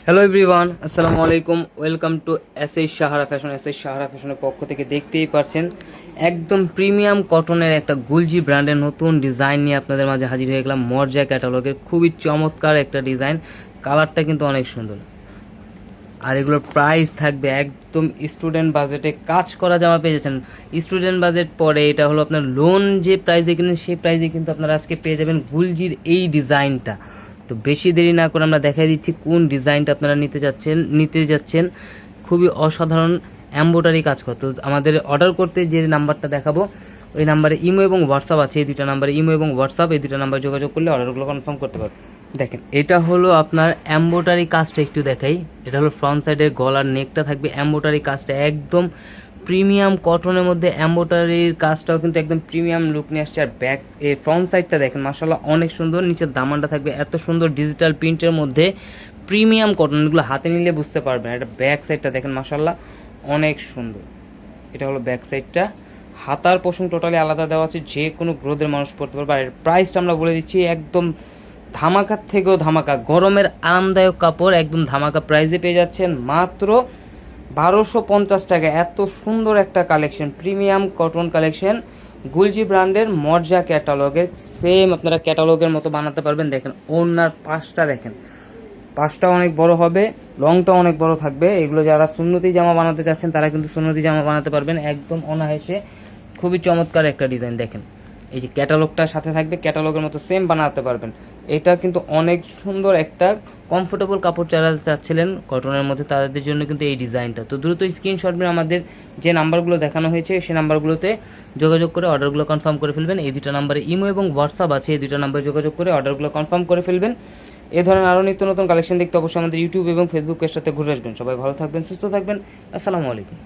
Hello everyone, আসসালামু আলাইকুম। Welcome to SS Sahara fashion. SS Sahara ফ্যাশনের পক্ষ থেকে দেখতেই পারছেন একদম প্রিমিয়াম কটনের একটা গুলজি ব্র্যান্ডের নতুন ডিজাইন নিয়ে আপনাদের মাঝে হাজির হয়ে গেলাম। মর্জা ক্যাটালগের খুবই চমৎকার একটা ডিজাইন, কালারটা কিন্তু অনেক সুন্দর। আর এগুলোর প্রাইস থাকবে একদম স্টুডেন্ট বাজেটে কাজ করা জামা পেয়ে যাচ্ছেন। স্টুডেন্ট বাজেট পরে এটা হলো আপনার লোন যে প্রাইসে কিনেন সেই প্রাইসে কিন্তু আপনারা আজকে পেয়ে যাবেন গুলজির এই ডিজাইনটা। তো বেশি দেরি না করে আমরা দেখাই দিচ্ছি কোন ডিজাইনটা আপনারা নিতে যাচ্ছেন। খুবই অসাধারণ এমব্রয়ডারি কাজ করতো। আমাদের অর্ডার করতে যে নাম্বারটা দেখাবো ওই নাম্বারে ইমো এবং হোয়াটসঅ্যাপ আছে। এই দুইটা নাম্বারে ইমো এবং হোয়াটসঅ্যাপ, এই দুটো নাম্বার যোগাযোগ করলে অর্ডারগুলো কনফার্ম করতে পারবেন। দেখেন, এটা হলো আপনার এমব্রয়ডারি কাজটা একটু দেখাই। এটা হলো ফ্রন্ট সাইডের গলার নেকটা থাকবে এমব্রয়ডারি কাজটা একদম প্রিমিয়াম কটনের মধ্যে। এমব্রয়ডারির কাজটাও কিন্তু একদম প্রিমিয়াম লুক নিয়ে আসছে। আর ব্যাক ফ্রন্ট সাইডটা দেখেন মাশাআল্লাহ অনেক সুন্দর। নিচের দামানটা থাকবে এত সুন্দর ডিজিটাল প্রিন্টের মধ্যে প্রিমিয়াম কটন, এগুলো হাতে নিলে বুঝতে পারবেন। এটা ব্যাক সাইডটা দেখেন মাশাআল্লাহ অনেক সুন্দর। এটা হলো ব্যাক সাইডটা। হাতার পোষণ টোটালি আলাদা দেওয়া আছে, যে কোনো গ্রোদের মানুষ পড়তে পারবে। আর এর প্রাইসটা আমরা বলে দিচ্ছি একদম ধামাকার থেকেও ধামাকা, গরমের আরামদায়ক কাপড় একদম ধামাকা প্রাইসে পেয়ে যাচ্ছেন মাত্র 1250 টাকা। এত সুন্দর একটা কালেকশন, প্রিমিয়াম কটন কালেকশন গুলজি ব্র্যান্ডের মর্জা ক্যাটালগের। সেম আপনারা ক্যাটালগের মতো বানাতে পারবেন। দেখেন ওনার পাশটা দেখেন, পাশটা অনেক বড় হবে, লংটা অনেক বড় থাকবে। এগুলো যারা সুন্নতি জামা বানাতে চাচ্ছেন তারা কিন্তু সুন্নতি জামা বানাতে পারবেন একদম অনায়াসে। খুবই চমৎকার একটা ডিজাইন। দেখেন এই যে ক্যাটালগটার সাথে থাকবে, ক্যাটালগের মতো সেম বানাতে পারবেন। এটা কিন্তু অনেক সুন্দর একটা কমফোর্টেবল কাপড় যারা চাচ্ছিলেন কটনের মধ্যে তাদের জন্য কিন্তু এই ডিজাইনটা। তো দ্রুত স্ক্রিনশট নিয়ে আমাদের যে নাম্বারগুলো দেখানো হয়েছে সেই নাম্বারগুলোতে যোগাযোগ করে অর্ডারগুলো কনফার্ম করে ফেলবেন। এই দুটো নাম্বারে ইমো এবং হোয়াটসঅ্যাপ আছে, এই দুটো নাম্বারে যোগাযোগ করে অর্ডারগুলো কনফার্ম করে ফেলবেন। এ ধরনের আরও নিত্য নতুন কালেকশন দেখতে অবশ্যই আমাদের ইউটিউব এবং ফেসবুক পেজটাতে ঘুরে আসবেন। সবাই ভালো থাকবেন, সুস্থ থাকবেন। আসসালামু আলাইকুম।